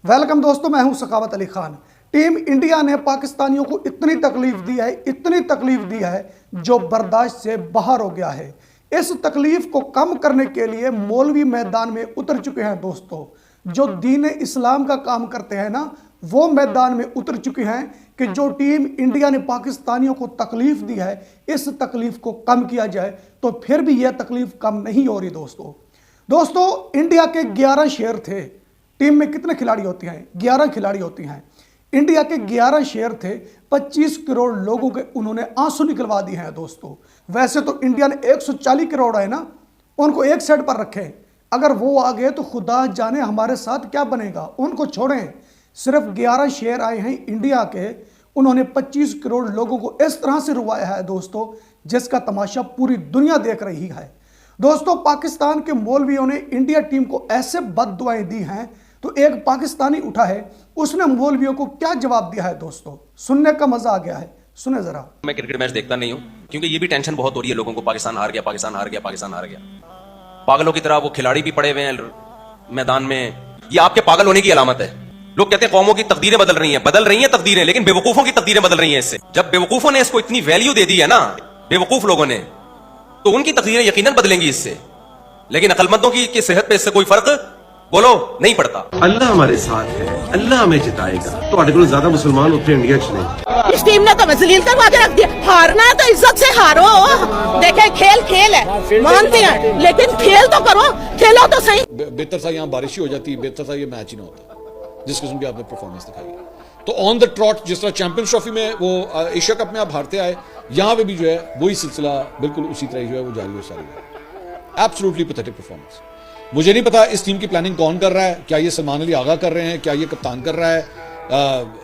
Welcome दोस्तों, मैं हूं सखावत अली खान। टीम इंडिया ने पाकिस्तानियों को इतनी तकलीफ दी है जो बर्दाश्त से बाहर हो गया है। इस तकलीफ को कम करने के लिए मौलवी मैदान में उतर चुके हैं दोस्तों। जो दीन इस्लाम का काम करते हैं ना, वो मैदान में उतर चुके हैं कि जो टीम इंडिया ने पाकिस्तानियों को तकलीफ दी है, इस तकलीफ को कम किया जाए। तो फिर भी यह तकलीफ कम नहीं हो रही दोस्तों। इंडिया के 11 शेर थे। टीम में कितने खिलाड़ी होते हैं? 11 खिलाड़ी होती हैं। इंडिया के 11 शेर थे। 25 करोड़ लोगों के उन्होंने आंसू निकलवा दिए हैं दोस्तों। वैसे तो इंडिया ने 140 करोड़ है ना, उनको एक साइड पर रखें। अगर वो आ गए तो खुदा जाने हमारे साथ क्या बनेगा। उनको छोड़ें। सिर्फ 11 शेर आए हैं इंडिया के, उन्होंने 25 करोड़ लोगों को इस तरह से रुवाया है दोस्तों, जिसका तमाशा पूरी दुनिया देख रही है दोस्तों। पाकिस्तान के मौलवियों ने इंडिया टीम को ऐसे बद्दुआएं दी हैं, तो एक पाकिस्तानी उठा है, उसने मौलवियों को क्या जवाब दिया है दोस्तों, सुनने का मजा आ गया है। सुने जरा। मैं क्रिकेट मैच देखता नहीं हूं क्योंकि ये भी टेंशन बहुत हो रही है लोगों को, पाकिस्तान हार गया, पाकिस्तान हार गया, पाकिस्तान हार गया। पागलों की तरह वो खिलाड़ी भी पड़े हुए हैं मैदान में। ये आपके पागल होने की अलामत है। लोग कहते हैं कौमों की तकदीरें बदल रही हैं तकदीरें, लेकिन बेवकूफों की तकदीरें बदल रही हैं इससे। जब बेवकूफों ने इसको इतनी वैल्यू दे दी है ना, बेवकूफ लोगों ने, तो उनकी तकदीरें यकीनन बदलेंगी इससे। लेकिन अकलमंदों की सेहत पे इससे कोई फर्क बोलो नहीं पड़ता। अल्लाह हमारे साथ है, अल्लाह हमें जिताएगा। तो को ज्यादा मुसलमान होते हैं इंडिया नहीं। इस टीम ने तो जलील करवा के रख दिया। हारना है तो इज्जत से हारो। देखे खेल है, मानते हैं, लेकिन खेल तो करो, खेलो तो सही। बेहतर सा यहाँ बारिश ही हो जाती, बेहतर सा ये मैच ही ना होता जिस किस्म की आपने परफॉर्मेंस दिखाई है। तो ऑन द ट्रॉट जिस तरह चैंपियंस ट्रॉफी में वो एशिया कप में आप हारते आए, यहाँ पे भी जो है वही सिलसिला बिल्कुल उसी तरह जो है वो जारी है। Absolutely pathetic performance. मुझे नहीं पता इस टीम की प्लानिंग कौन कर रहा है। क्या ये सलमान अली आगा कर रहे हैं, क्या ये कप्तान कर रहा है,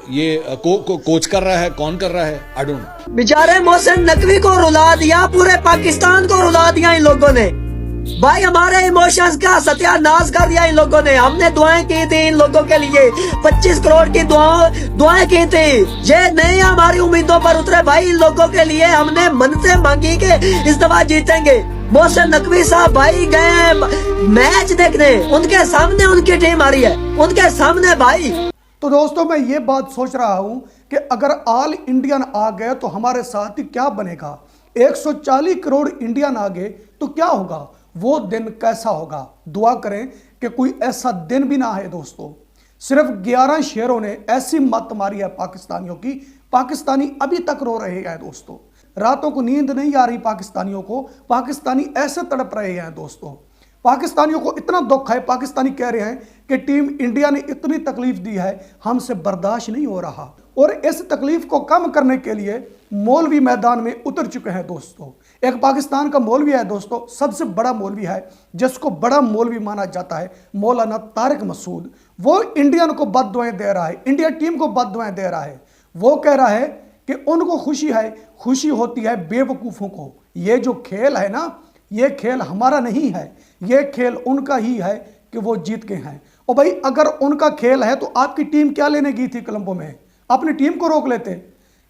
ये कोच कर रहा है, कौन कर रहा है, आई डोंट नो। बेचारे मोहसिन नकवी को रुला दिया, पूरे पाकिस्तान को रुला दिया इन लोगों ने। भाई हमारे इमोशंस का सत्यानाश कर दिया इन लोगों ने। हमने दुआएं की थी इन लोगों के लिए, 25 करोड़ की दुआएं की थी। ये नहीं हमारी उम्मीदों पर उतरे भाई। इन लोगों के लिए हमने मन्नतें मांगी कि इस दफा जीतेंगे। मोहसिन नकवी साहब भाई गए मैच देखने, उनके सामने उनकी टीम आ रही है, उनके सामने भाई। तो दोस्तों, मैं ये बात सोच रहा हूं कि अगर ऑल इंडियन आ गए तो हमारे साथ ही क्या बनेगा। 140 करोड़ इंडियन आ गए तो क्या होगा, वो दिन कैसा होगा। दुआ करें कि कोई ऐसा दिन भी ना आए दोस्तों। सिर्फ 11 शेरों ने ऐसी मत मारी है पाकिस्तानियों की, पाकिस्तानी अभी तक रो रहे हैं दोस्तों। रातों को नींद नहीं आ रही पाकिस्तानियों को। पाकिस्तानी ऐसे तड़प रहे हैं दोस्तों। पाकिस्तानियों को इतना दुख है, पाकिस्तानी कह रहे हैं कि टीम इंडिया ने इतनी तकलीफ दी है, हमसे बर्दाश्त नहीं हो रहा। और इस तकलीफ को कम करने के लिए मौलवी मैदान में उतर चुके हैं दोस्तों। एक पाकिस्तान का मौलवी है दोस्तों, सबसे बड़ा मौलवी है, जिसको बड़ा मौलवी माना जाता है, मौलाना तारिक मसूद। वो इंडियन को बद्दुआएं दे रहा है, इंडिया टीम को बद्दुआएं दे रहा है। वो कह रहा है कि उनको खुशी होती है बेवकूफ़ों को। ये जो खेल है ना, ये खेल हमारा नहीं है, ये खेल उनका ही है कि वो जीत गए हैं। और भाई अगर उनका खेल है तो आपकी टीम क्या लेने गई थी कोलंबो में? अपनी टीम को रोक लेते।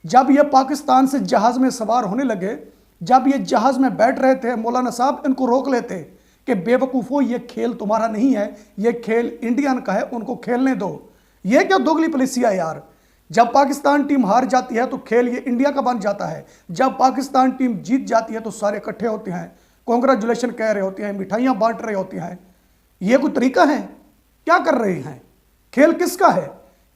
जब ये पाकिस्तान से जहाज में सवार होने लगे, जब ये जहाज में बैठ रहे थे, मौलाना साहब इनको रोक लेते कि बेवकूफ़ों, ये खेल तुम्हारा नहीं है, ये खेल इंडियन का है, उनको खेलने दो। ये क्या दोगली पॉलिसी है यार। जब पाकिस्तान टीम हार जाती है तो खेल ये इंडिया का बन जाता है। जब पाकिस्तान टीम जीत जाती है तो सारे इकट्ठे होते हैं, कांग्रेचुलेशन कह रहे होते हैं, मिठाइयाँ बांट रहे होते हैं। ये कोई तरीका है? क्या कर रहे हैं? खेल किसका है?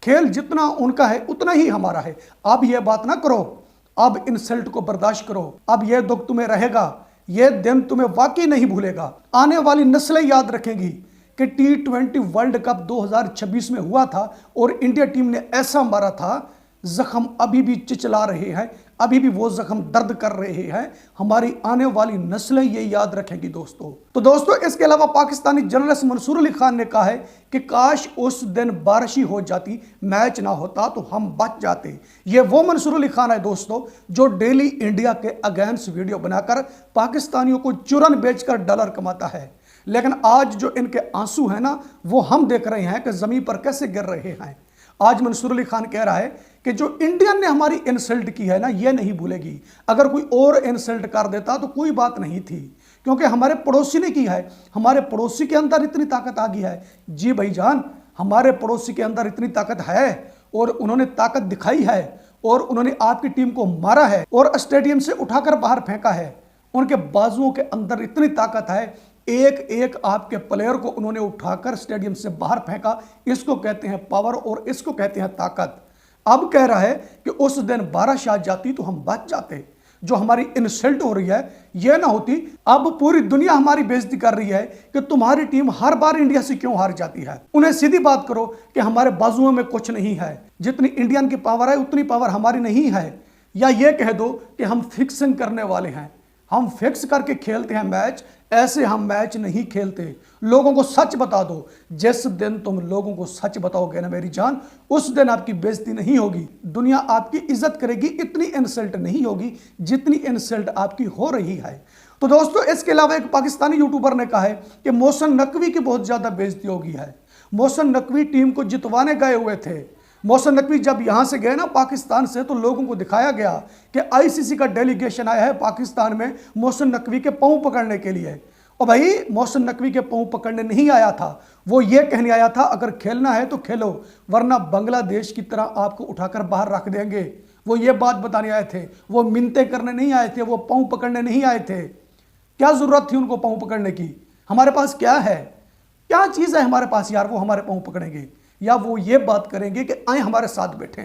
खेल जितना उनका है उतना ही हमारा है। अब यह बात ना करो, अब इंसल्ट को बर्दाश्त करो। अब यह दुख तुम्हें रहेगा, यह दिन तुम्हें वाकई नहीं भूलेगा। आने वाली नस्लें याद रखेंगी कि T20 वर्ल्ड कप 2026 में हुआ था और इंडिया टीम ने ऐसा मारा था, जख्म अभी भी चिचला रहे हैं, अभी भी वो जख्म दर्द कर रहे हैं। हमारी आने वाली नस्लें ये याद रखेंगी दोस्तों। तो दोस्तों, इसके अलावा पाकिस्तानी जर्नलिस्ट मंसूर अली खान ने कहा है कि काश उस दिन बारिश ही हो जाती, मैच ना होता तो हम बच जाते। ये वो मंसूर अली खान है दोस्तों जो डेली इंडिया के अगेंस्ट वीडियो बनाकर पाकिस्तानियों को चूरन बेचकर डॉलर कमाता है। लेकिन आज जो इनके आंसू हैं ना, वो हम देख रहे हैं कि जमीन पर कैसे गिर रहे हैं। आज मंसूर अली खान कह रहा है कि जो इंडियन ने हमारी इंसल्ट की है ना, ये नहीं भूलेगी। अगर कोई और इंसल्ट कर देता तो कोई बात नहीं थी, क्योंकि हमारे पड़ोसी ने की है, हमारे पड़ोसी के अंदर इतनी ताकत आ गई है। जी भाईजान, हमारे पड़ोसी के अंदर इतनी ताकत है और उन्होंने ताकत दिखाई है और उन्होंने आपकी टीम को मारा है और स्टेडियम से उठाकर बाहर फेंका है। उनके बाजुओं के अंदर इतनी ताकत है, एक एक आपके प्लेयर को उन्होंने उठाकर स्टेडियम से बाहर फेंका। इसको कहते हैं पावर और इसको कहते हैं ताकत। अब कह रहा है कि उस दिन 12 शॉट जाती तो हम बच जाते। जो हमारी इंसल्ट हो रही है यह ना होती। अब पूरी दुनिया हमारी बेइज्जती कर रही है कि तुम्हारी टीम हर बार इंडिया से क्यों हार जाती है। उन्हें सीधी बात करो कि हमारे बाजुओं में कुछ नहीं है, जितनी इंडियन की पावर है उतनी पावर हमारी नहीं है। या यह कह दो कि हम फिक्सिंग करने वाले हैं, हम फिक्स करके खेलते हैं मैच, ऐसे हम मैच नहीं खेलते। लोगों को सच बता दो। जिस दिन तुम लोगों को सच बताओगे ना मेरी जान, उस दिन आपकी बेइज्जती नहीं होगी, दुनिया आपकी इज्जत करेगी। इतनी इंसल्ट नहीं होगी जितनी इंसल्ट आपकी हो रही है। तो दोस्तों, इसके अलावा एक पाकिस्तानी यूट्यूबर ने कहा है कि मोहसिन नकवी की बहुत ज्यादा बेइज्जती होगी है। मोहसिन नकवी टीम को जितवाने गए हुए थे। मोहसिन नकवी जब यहां से गए ना पाकिस्तान से, तो लोगों को दिखाया गया कि आईसीसी का डेलीगेशन आया है पाकिस्तान में मोहसिन नकवी के पांव पकड़ने के लिए। और भाई मोहसिन नकवी के पांव पकड़ने नहीं आया था, वो ये कहने आया था अगर खेलना है तो खेलो, वरना बांग्लादेश की तरह आपको उठाकर बाहर रख देंगे। वो ये बात बताने आए थे, वो मिन्नतें करने नहीं आए थे, वो पांव पकड़ने नहीं आए थे। क्या जरूरत थी उनको पांव पकड़ने की? हमारे पास क्या है, क्या चीज है हमारे पास यार वो हमारे पांव पकड़ेंगे? या वो ये बात करेंगे कि आए हमारे साथ बैठे?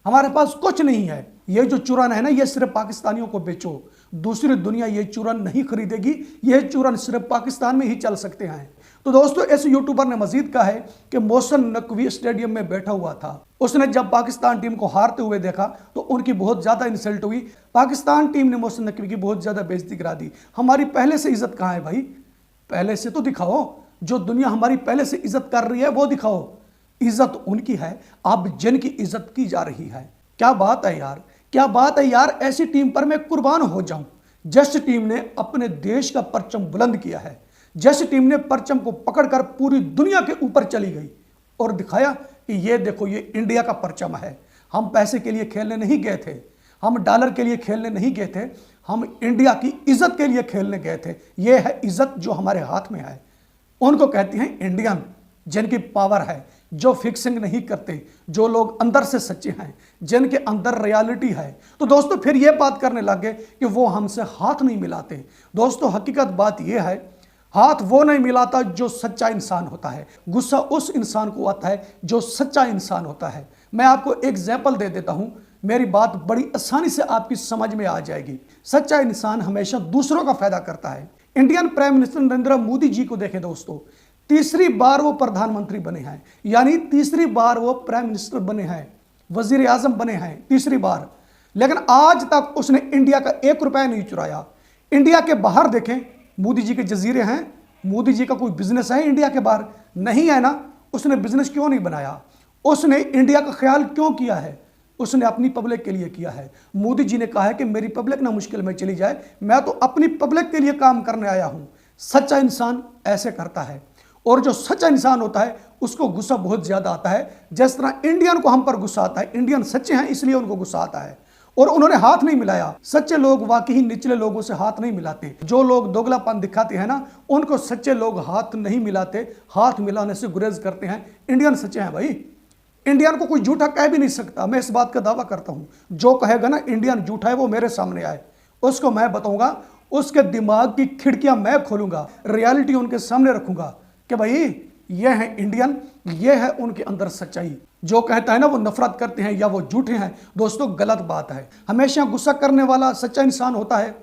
हमारे पास कुछ नहीं है। ये जो चूरन है ना, ये सिर्फ पाकिस्तानियों को बेचो, दूसरी दुनिया ये चूरन नहीं खरीदेगी। ये चूरन सिर्फ पाकिस्तान में ही चल सकते हैं। तो दोस्तों, इस यूट्यूबर ने मजीद कहा है कि मोहसिन नकवी स्टेडियम में बैठा हुआ था। उसने जब पाकिस्तान टीम को हारते हुए देखा तो उनकी बहुत ज्यादा इंसल्ट हुई। पाकिस्तान टीम ने मोहसिन नकवी की बहुत ज्यादा बेइज्जती करा दी। हमारी पहले से इज्जत कहाँ है भाई? पहले से तो दिखाओ। जो दुनिया हमारी पहले से इज्जत कर रही है वो दिखाओ। इज्जत उनकी है, अब जिनकी इज्जत की जा रही है। क्या बात है यार, क्या बात है यार। ऐसी टीम पर मैं कुर्बान हो जाऊं जिस टीम ने अपने देश का परचम बुलंद किया है, जिस टीम ने परचम को पकड़कर पूरी दुनिया के ऊपर चली गई और दिखाया कि ये देखो ये इंडिया का परचम है। हम पैसे के लिए खेलने नहीं गए थे, हम डॉलर के लिए खेलने नहीं गए थे, हम इंडिया की इज्जत के लिए खेलने गए थे। ये है इज्जत जो हमारे हाथ में है। उनको कहते हैं इंडियन, जिनकी पावर है, जो फिक्सिंग नहीं करते, जो लोग अंदर से सच्चे हैं, जिनके अंदर रियलिटी है। तो दोस्तों, फिर ये बात करने लगे कि वो हमसे हाथ नहीं मिलाते। दोस्तों, हकीकत बात ये है, हाथ वो नहीं मिलाता जो सच्चा इंसान होता है। गुस्सा उस इंसान को आता है जो सच्चा इंसान होता है। मैं आपको एग्जाम्पल दे देता हूं, मेरी बात बड़ी आसानी से आपकी समझ में आ जाएगी। सच्चा इंसान हमेशा दूसरों का फायदा करता है। Indian prime minister Narendra Modi ji को देखें दोस्तों, तीसरी बार वो प्रधानमंत्री बने हैं, यानी तीसरी बार वो प्राइम मिनिस्टर बने हैं, वजीर आजम बने हैं तीसरी बार। लेकिन आज तक उसने इंडिया का 1 रुपया नहीं चुराया। इंडिया के बाहर देखें, मोदी जी के जजीरे हैं, मोदी जी का कोई बिजनेस है इंडिया के बाहर? नहीं है ना। उसने बिजनेस क्यों नहीं बनाया? उसने इंडिया का ख्याल क्यों किया है? उसने अपनी पब्लिक के लिए किया है। मोदी जी ने कहा है कि मेरी पब्लिक ना मुश्किल में चली जाए, मैं तो अपनी पब्लिक के लिए काम करने आया हूं। सच्चा इंसान ऐसे करता है, और जो सच्चा इंसान होता है उसको गुस्सा बहुत ज्यादा आता है। जिस तरह इंडियन को हम पर गुस्सा आता है, इंडियन सच्चे हैं इसलिए उनको गुस्सा आता है। और उन्होंने हाथ नहीं मिलाया। सच्चे लोग वाकई ही निचले लोगों से हाथ नहीं मिलाते। जो लोग दोगलापन दिखाते हैं ना, उनको सच्चे लोग हाथ नहीं मिलाते, हाथ मिलाने से गुरेज करते हैं। इंडियन सच्चे हैं भाई। इंडियन को कोई झूठा कह भी नहीं सकता। मैं इस बात का दावा करता हूं, जो कहेगा ना इंडियन झूठा है वो मेरे सामने आए, उसको मैं बताऊंगा, उसके दिमाग की खिड़कियां मैं खोलूंगा, रियलिटी उनके सामने रखूंगा कि भाई ये है इंडियन, ये है उनके अंदर सच्चाई। जो कहता है ना वो नफरत करते हैं या वो झूठे हैं, दोस्तों गलत बात है। हमेशा गुस्सा करने वाला सच्चा इंसान होता है,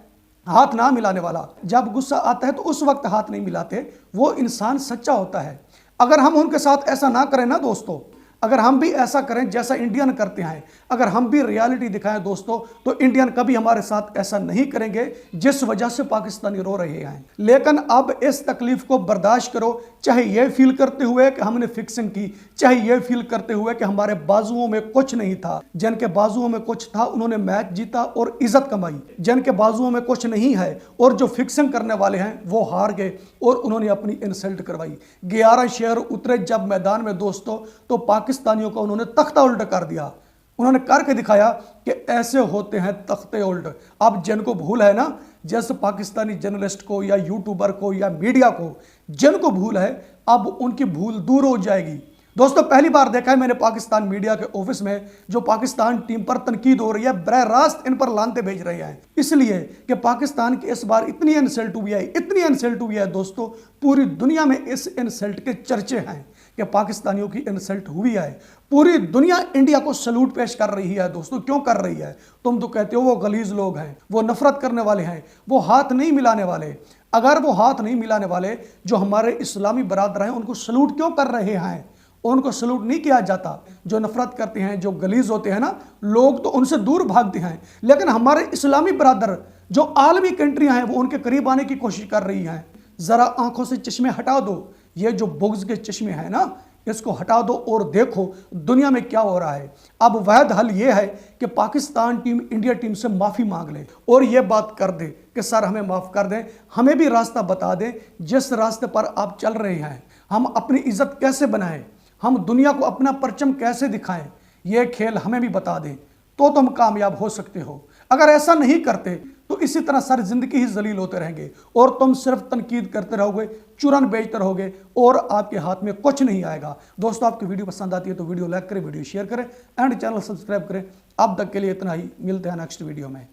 हाथ ना मिलाने वाला। जब गुस्सा आता है तो उस वक्त हाथ नहीं मिलाते, वो इंसान सच्चा होता है। अगर हम उनके साथ ऐसा ना करें ना दोस्तों, अगर हम भी ऐसा करें जैसा इंडियन करते हैं, अगर हम भी रियलिटी दिखाएं दोस्तों, तो इंडियन कभी हमारे साथ ऐसा नहीं करेंगे जिस वजह से पाकिस्तानी रो रहे हैं। लेकिन अब इस तकलीफ को बर्दाश्त करो, चाहे ये फील करते हुए कि हमने फिक्सिंग की, चाहे ये फील करते हुए कि हमारे बाजुओं में कुछ नहीं था। जिनके बाजुओं में कुछ था उन्होंने मैच जीता और इज्जत कमाई। जिनके बाजुओं में कुछ नहीं है और जो फिक्सिंग करने वाले हैं वो हार गए और उन्होंने अपनी इंसल्ट करवाई। 11 शेर उतरे जब मैदान में दोस्तों, तो पाकिस्तानियों को उन्होंने तख्ता उल्टा कर दिया। उन्होंने करके दिखाया कि ऐसे होते हैं तख्ते उल्ट। अब जिनको भूल है ना, जैसे पाकिस्तानी जर्नलिस्ट को या यूट्यूबर को या मीडिया को जिनको भूल है, अब उनकी भूल दूर हो जाएगी। दोस्तों पहली बार देखा है मैंने पाकिस्तान मीडिया के ऑफिस में जो पाकिस्तान टीम पर तनकीद हो रही है, बरह रास्त इन पर लानते भेज रहे हैं, इसलिए कि पाकिस्तान की इस बार इतनी इंसल्ट हुई है, इतनी इंसल्ट हुई है दोस्तों, पूरी दुनिया में इस इंसल्ट के चर्चे हैं कि पाकिस्तानियों की इंसल्ट हुई है। पूरी दुनिया इंडिया को सलूट पेश कर रही है दोस्तों। क्यों कर रही है? तुम तो कहते हो वो गलीज लोग हैं, वो नफरत करने वाले हैं, वो हाथ नहीं मिलाने वाले। अगर वो हाथ नहीं मिलाने वाले, जो हमारे इस्लामी बरादर हैं, उनको सलूट क्यों कर रहे हैं? उनको सलूट नहीं किया जाता। जो नफरत करते हैं, जो गलीज होते हैं ना लोग, तो उनसे दूर भागते हैं। लेकिन हमारे इस्लामी बरादर जो आलमी कंट्रियां हैं, वो उनके करीब आने की कोशिश कर रही हैं। जरा आंखों से चश्मे हटा दो, ये जो बुग्ज के चश्मे हैं ना, इसको हटा दो और देखो दुनिया में क्या हो रहा है। अब वहद हल ये है कि पाकिस्तान टीम इंडिया टीम से माफ़ी मांग ले और ये बात कर दे कि सर हमें माफ़ कर दें, हमें भी रास्ता बता दें जिस रास्ते पर आप चल रहे हैं। हम अपनी इज्जत कैसे बनाएं, हम दुनिया को अपना परचम कैसे दिखाएं, ये खेल हमें भी बता दें, तो तुम कामयाब हो सकते हो। अगर ऐसा नहीं करते तो इसी तरह सारी जिंदगी ही जलील होते रहेंगे और तुम सिर्फ तनकीद करते रहोगे, चुरन बेचते रहोगे और आपके हाथ में कुछ नहीं आएगा। दोस्तों आपकी वीडियो पसंद आती है तो वीडियो लाइक करें, वीडियो शेयर करें एंड चैनल सब्सक्राइब करें। अब तक के लिए इतना ही, मिलते हैं नेक्स्ट वीडियो में।